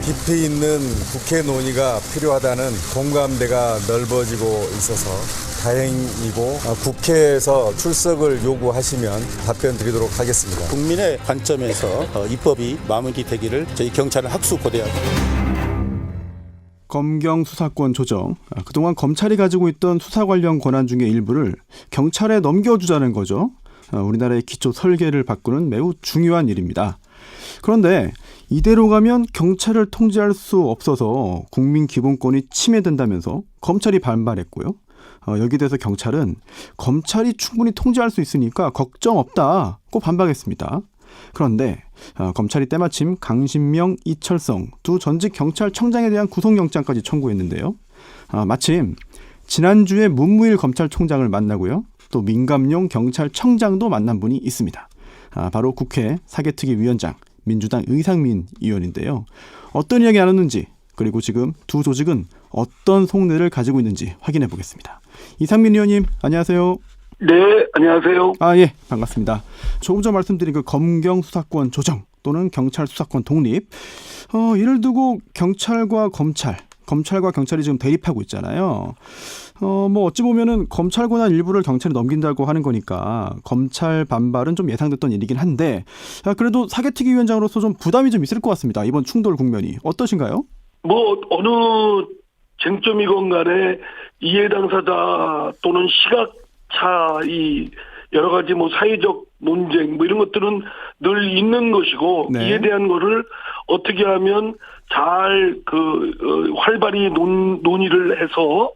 깊이 있는 국회 논의가 필요하다는 공감대가 넓어지고 있어서 다행이고 국회에서 출석을 요구하시면 답변 드리도록 하겠습니다. 국민의 관점에서 입법이 마무리되기를 저희 경찰은 학수 고대합니다. 검경 수사권 조정, 그동안 검찰이 가지고 있던 수사 관련 권한 중에 일부를 경찰에 넘겨주자는 거죠. 우리나라의 기초 설계를 바꾸는 매우 중요한 일입니다. 그런데 이대로 가면 경찰을 통제할 수 없어서 국민 기본권이 침해된다면서 검찰이 반발했고요. 여기에 대해서 경찰은 검찰이 충분히 통제할 수 있으니까 걱정 없다고 반박했습니다. 그런데 검찰이 때마침 강신명, 이철성 두 전직 경찰청장에 대한 구속영장까지 청구했는데요. 마침 지난주에 문무일 검찰총장을 만나고요. 또 민감용 경찰청장도 만난 분이 있습니다. 바로 국회 사개특위위원장 민주당 의상민 의원인데요. 어떤 이야기 나눴는지 그리고 지금 두 조직은 어떤 속내를 가지고 있는지 확인해 보겠습니다. 이상민 의원님 안녕하세요. 네, 안녕하세요. 예, 반갑습니다. 조금 전 말씀드린 그 검경 수사권 조정 또는 경찰 수사권 독립, 이를 두고 경찰과 경찰이 지금 대립하고 있잖아요. 어찌 보면은 검찰 권한 일부를 경찰에 넘긴다고 하는 거니까 검찰 반발은 좀 예상됐던 일이긴 한데, 그래도 사개특위위원장으로서 좀 부담이 좀 있을 것 같습니다. 이번 충돌 국면이 어떠신가요? 어느 쟁점이건 간에 이해 당사자 또는 시각 차이, 여러 가지 사회적 논쟁 이런 것들은 늘 있는 것이고, 네. 이에 대한 거를 어떻게 하면 잘 활발히 논의를 해서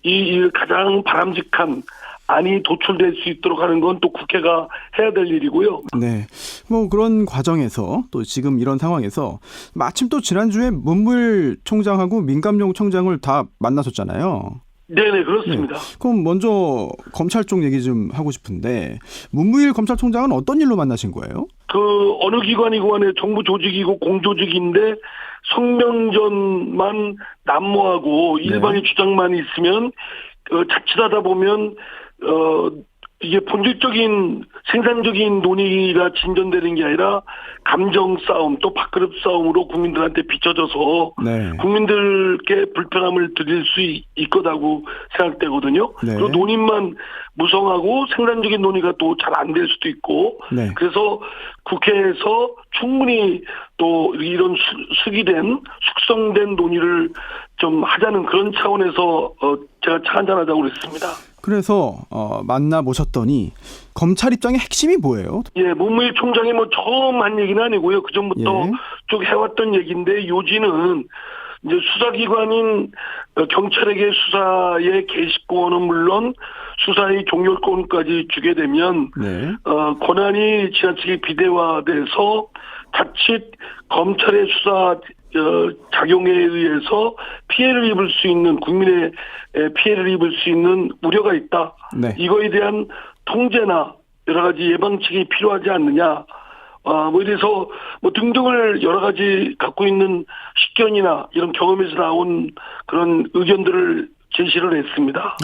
이 가장 바람직한 안이 도출될 수 있도록 하는 건 또 국회가 해야 될 일이고요. 네. 그런 과정에서 또 지금 이런 상황에서 마침 또 지난주에 문무일 총장하고 민감용 청장을 다 만나셨잖아요. 네네, 그렇습니다. 네. 그럼 먼저 검찰 쪽 얘기 좀 하고 싶은데, 문무일 검찰총장은 어떤 일로 만나신 거예요? 어느 기관이고 간에 정부 조직이고 공조직인데 성명전만 난무하고 일반의 주장만 있으면 자칫하다 보면 이게 본질적인 생산적인 논의가 진전되는 게 아니라 감정 싸움 또 밥그릇 싸움으로 국민들한테 비춰져서 네. 국민들께 불편함을 드릴 수 있거다고 생각되거든요. 네. 그리고 논의만 무성하고 생산적인 논의가 또 잘 안 될 수도 있고, 네. 그래서 국회에서 충분히 또 이런 숙성된 논의를 좀 하자는 그런 차원에서 제가 차 한잔하자고 그랬습니다. 그래서 만나보셨더니 검찰 입장의 핵심이 뭐예요? 예, 문무일 총장이 처음 한 얘기는 아니고요. 그전부터 예. 쭉 해왔던 얘기인데, 요지는 이제 수사기관인 경찰에게 수사의 개시권은 물론 수사의 종결권까지 주게 되면 네. 권한이 지나치게 비대화돼서 자칫 검찰의 수사 작용에 의해서 피해를 입을 수 있는, 국민의 피해를 입을 수 있는 우려가 있다. 네. 이거에 대한 통제나 여러 가지 예방책이 필요하지 않느냐. 이래서 등등을 여러 가지 갖고 있는 식견이나 이런 경험에서 나온 그런 의견들을 제시를 했습니다.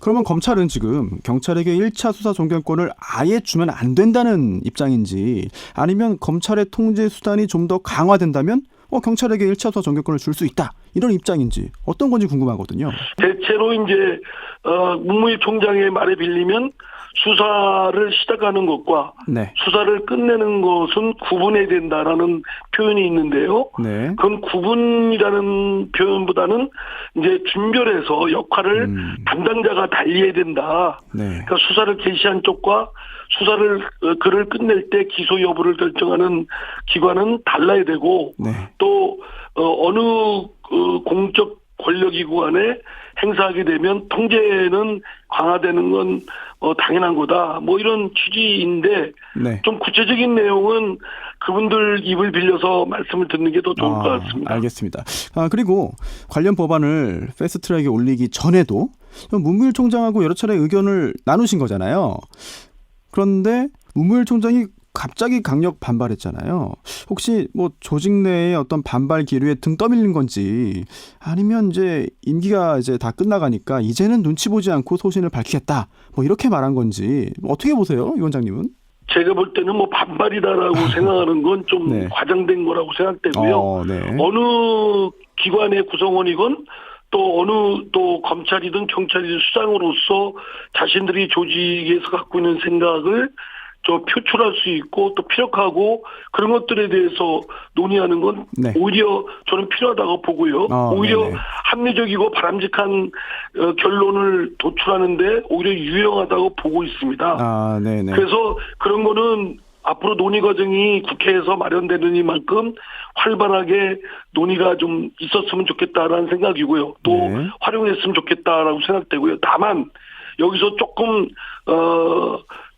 그러면 검찰은 지금 경찰에게 1차 수사 종결권을 아예 주면 안 된다는 입장인지, 아니면 검찰의 통제 수단이 좀 더 강화된다면 경찰에게 1차 수사 종결권을 줄 수 있다, 이런 입장인지 어떤 건지 궁금하거든요. 대체로 이제 문무일 총장의 말에 빌리면 수사를 시작하는 것과 네. 수사를 끝내는 것은 구분해야 된다라는 표현이 있는데요. 네. 그건 구분이라는 표현보다는 이제 준별해서 역할을 담당자가 달리해야 된다. 네. 그러니까 수사를 개시한 쪽과 그를 끝낼 때 기소 여부를 결정하는 기관은 달라야 되고, 네. 또 어느 공적 권력기구 안에 행사하게 되면 통제는 강화되는 건 당연한 거다. 이런 취지인데, 네. 좀 구체적인 내용은 그분들 입을 빌려서 말씀을 듣는 게 더 좋을 것 같습니다. 알겠습니다. 그리고 관련 법안을 패스트트랙에 올리기 전에도 문무일 총장하고 여러 차례 의견을 나누신 거잖아요. 그런데 문무일 총장이 갑자기 강력 반발했잖아요. 혹시 조직 내의 어떤 반발 기류에 등 떠밀린 건지, 아니면 이제 임기가 이제 다 끝나가니까 이제는 눈치 보지 않고 소신을 밝히겠다, 이렇게 말한 건지 어떻게 보세요, 위원장님은? 제가 볼 때는 뭐 반발이다라고 생각하는 건 좀 네. 과장된 거라고 생각되고요. 네. 어느 기관의 구성원이건 또 어느 또 검찰이든 경찰이든 수장으로서 자신들이 조직에서 갖고 있는 생각을 표출할 수 있고 또 피력하고 그런 것들에 대해서 논의하는 건 네. 오히려 저는 필요하다고 보고요. 오히려 네네. 합리적이고 바람직한 결론을 도출하는데 오히려 유용하다고 보고 있습니다. 네네. 그래서 그런 거는 앞으로 논의 과정이 국회에서 마련되는 이만큼 활발하게 논의가 좀 있었으면 좋겠다라는 생각이고요. 또 네. 활용했으면 좋겠다라고 생각되고요. 다만 여기서 조금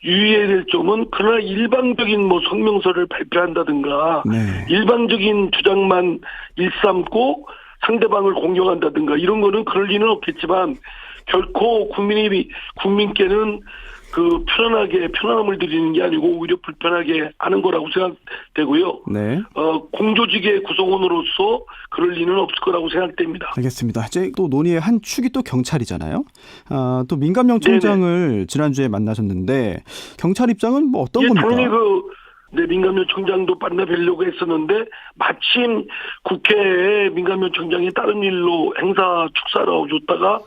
유의해야 될 점은 그러나 일방적인 뭐 성명서를 발표한다든가 네. 일방적인 주장만 일삼고 상대방을 공격한다든가 이런 거는 그럴 리는 없겠지만 결코 국민께는 편안함을 드리는 게 아니고 오히려 불편하게 하는 거라고 생각되고요. 네. 공조직의 구성원으로서 그럴 리는 없을 거라고 생각됩니다. 알겠습니다. 이제 또 논의의 한 축이 또 경찰이잖아요. 또 민감령 총장을 지난주에 만나셨는데 경찰 입장은 뭐 어떤 겁니까? 당연히 민감령 총장도 만나뵈려고 했었는데 마침 국회에 민감령 총장이 다른 일로 행사 축사로 줬다가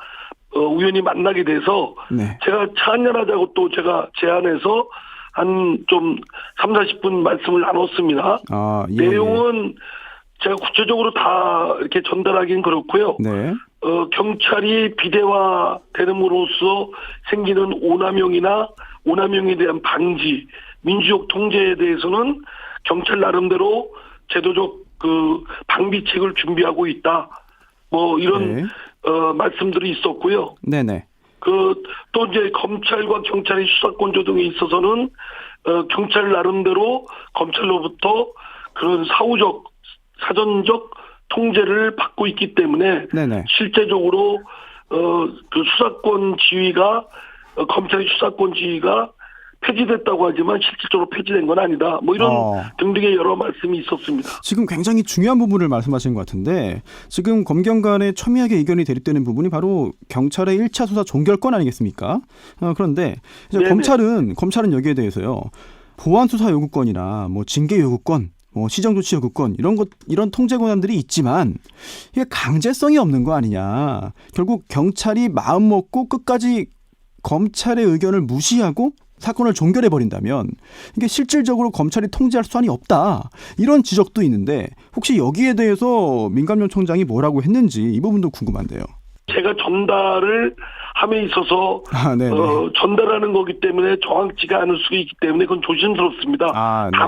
우연히 만나게 돼서 네. 제가 차 한잔하자고 또 제가 제안해서 한 좀 30-40분 말씀을 나눴습니다. 예. 내용은 제가 구체적으로 다 이렇게 전달하기는 그렇고요. 네. 경찰이 비대화됨으로써 생기는 오남용에 대한 방지, 민주적 통제에 대해서는 경찰 나름대로 제도적 방비책을 준비하고 있다. 뭐 이런 네. 말씀들이 있었고요. 네네. 또 이제 검찰과 경찰의 수사권 조정에 있어서는 경찰 나름대로 검찰로부터 그런 사전적 통제를 받고 있기 때문에 네네. 실제적으로 수사권 지위가 검찰의 수사권 지위가 폐지됐다고 하지만 실질적으로 폐지된 건 아니다. 뭐 이런 등등의 여러 말씀이 있었습니다. 지금 굉장히 중요한 부분을 말씀하시는 것 같은데 지금 검경 간에 첨예하게 의견이 대립되는 부분이 바로 경찰의 1차 수사 종결권 아니겠습니까? 그런데 이제 검찰은 여기에 대해서요. 보안 수사 요구권이나 뭐 징계 요구권, 뭐 시정 조치 요구권 이런 통제 권한들이 있지만 이게 강제성이 없는 거 아니냐. 결국 경찰이 마음 먹고 끝까지 검찰의 의견을 무시하고 사건을 종결해 버린다면 이게 실질적으로 검찰이 통제할 수단이 없다. 이런 지적도 있는데 혹시 여기에 대해서 민감령 총장이 뭐라고 했는지 이 부분도 궁금한데요. 제가 전달을 함에 있어서 전달하는 거기 때문에 정확치가 않을 수 있기 때문에 그건 조심스럽습니다. 네.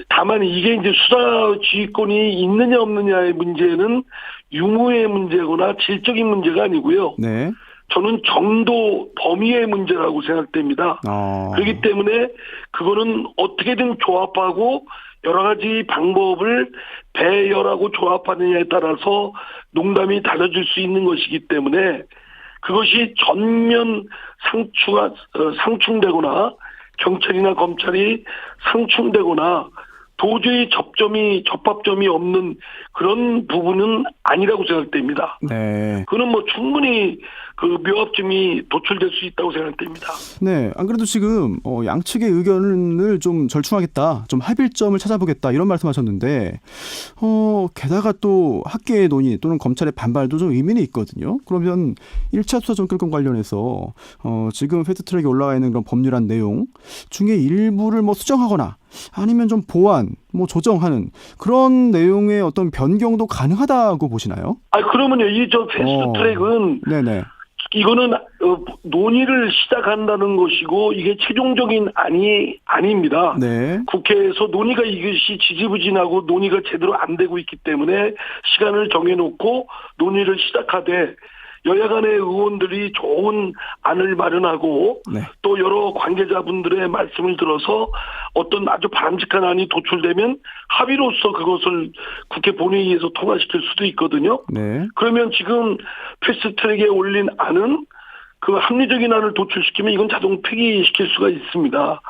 다만 이게 이제 수사 지휘권이 있느냐 없느냐의 문제는 유무의 문제거나 질적인 문제가 아니고요. 네. 저는 정도 범위의 문제라고 생각됩니다. 그렇기 때문에 그거는 어떻게든 조합하고 여러 가지 방법을 배열하고 조합하느냐에 따라서 농담이 달라질 수 있는 것이기 때문에 그것이 전면 상충되거나 경찰이나 검찰이 상충되거나 도저히 접합점이 없는 그런 부분은 아니라고 생각됩니다. 네. 그는 뭐 충분히 묘합점이 도출될 수 있다고 생각됩니다. 네. 안 그래도 지금 양측의 의견을 좀 절충하겠다, 좀 합일점을 찾아보겠다 이런 말씀하셨는데 게다가 또 학계의 논의 또는 검찰의 반발도 좀 의미는 있거든요. 그러면 1차 수사 종결권 관련해서 지금 패스트트랙에 올라와 있는 그런 법률안 내용 중에 일부를 뭐 수정하거나 아니면 좀 보완, 뭐 조정하는 그런 내용의 어떤 변경도 가능하다고 보시나요? 그러면요, 이 패스트트랙은 네네. 이거는 논의를 시작한다는 것이고 이게 최종적인 아닙니다. 네. 국회에서 논의가 이것이 지지부진하고 논의가 제대로 안 되고 있기 때문에 시간을 정해놓고 논의를 시작하되 여야 간의 의원들이 좋은 안을 마련하고 또 여러 관계자분들의 말씀을 들어서 어떤 아주 바람직한 안이 도출되면 합의로서 그것을 국회 본회의에서 통과시킬 수도 있거든요. 네. 그러면 지금 패스트트랙에 올린 안은 그 합리적인 안을 도출시키면 이건 자동 폐기시킬 수가 있습니다.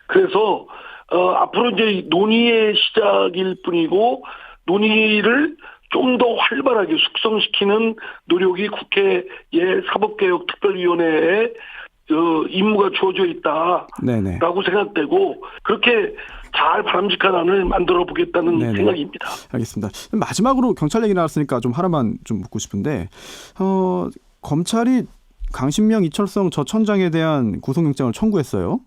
그래서 앞으로 이제 논의의 시작일 뿐이고 논의를 좀 더 활발하게 숙성시키는 노력이 국회의 사법개혁특별위원회에 임무가 주어져 있다라고 네네. 생각되고 그렇게 잘 바람직한 안을 만들어 보겠다는 네네. 생각입니다. 알겠습니다. 마지막으로 경찰 얘기 나왔으니까 좀 하나만 좀 묻고 싶은데 검찰이 강신명, 이철성 저 청장에 대한 구속영장을 청구했어요.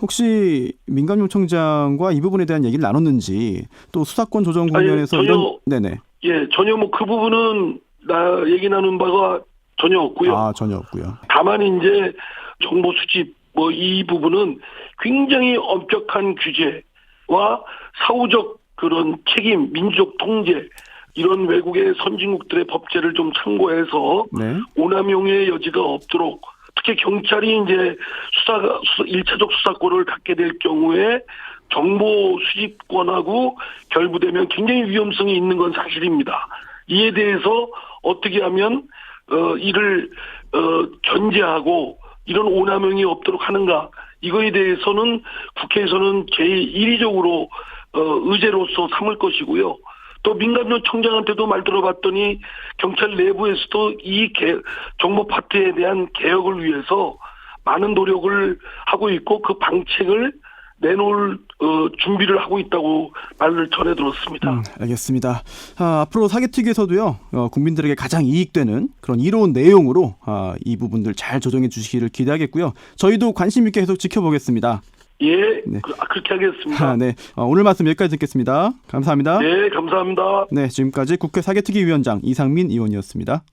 혹시 민감요청장과 이 부분에 대한 얘기를 나눴는지 또 수사권 조정 국면에서 전혀, 이런 네네. 예, 전혀 뭐 그 부분은 나 얘기 나눈 바가 전혀 없고요. 아 전혀 없고요. 다만 이제 정보 수집 뭐 이 부분은 굉장히 엄격한 규제와 사후적 그런 책임, 민족 통제 이런 외국의 선진국들의 법제를 좀 참고해서 네. 오남용의 여지가 없도록 특히 경찰이 이제 1차적 수사권을 갖게 될 경우에 정보 수집권하고 결부되면 굉장히 위험성이 있는 건 사실입니다. 이에 대해서 어떻게 하면 이를 견제하고 이런 오남용이 없도록 하는가 이거에 대해서는 국회에서는 제1위적으로 의제로서 삼을 것이고요. 또 민감요청장한테도 말 들어봤더니 경찰 내부에서도 이 정보 파트에 대한 개혁을 위해서 많은 노력을 하고 있고 그 방책을 내놓을 준비를 하고 있다고 말을 전해 들었습니다. 알겠습니다. 앞으로 사개특위에서도요 국민들에게 가장 이익되는 그런 이로운 내용으로 이 부분들 잘 조정해 주시기를 기대하겠고요. 저희도 관심 있게 계속 지켜보겠습니다. 예, 네. 그렇게 하겠습니다. 네, 오늘 말씀 여기까지 듣겠습니다. 감사합니다. 네, 감사합니다. 네, 지금까지 국회 사개특위위원장 이상민 의원이었습니다.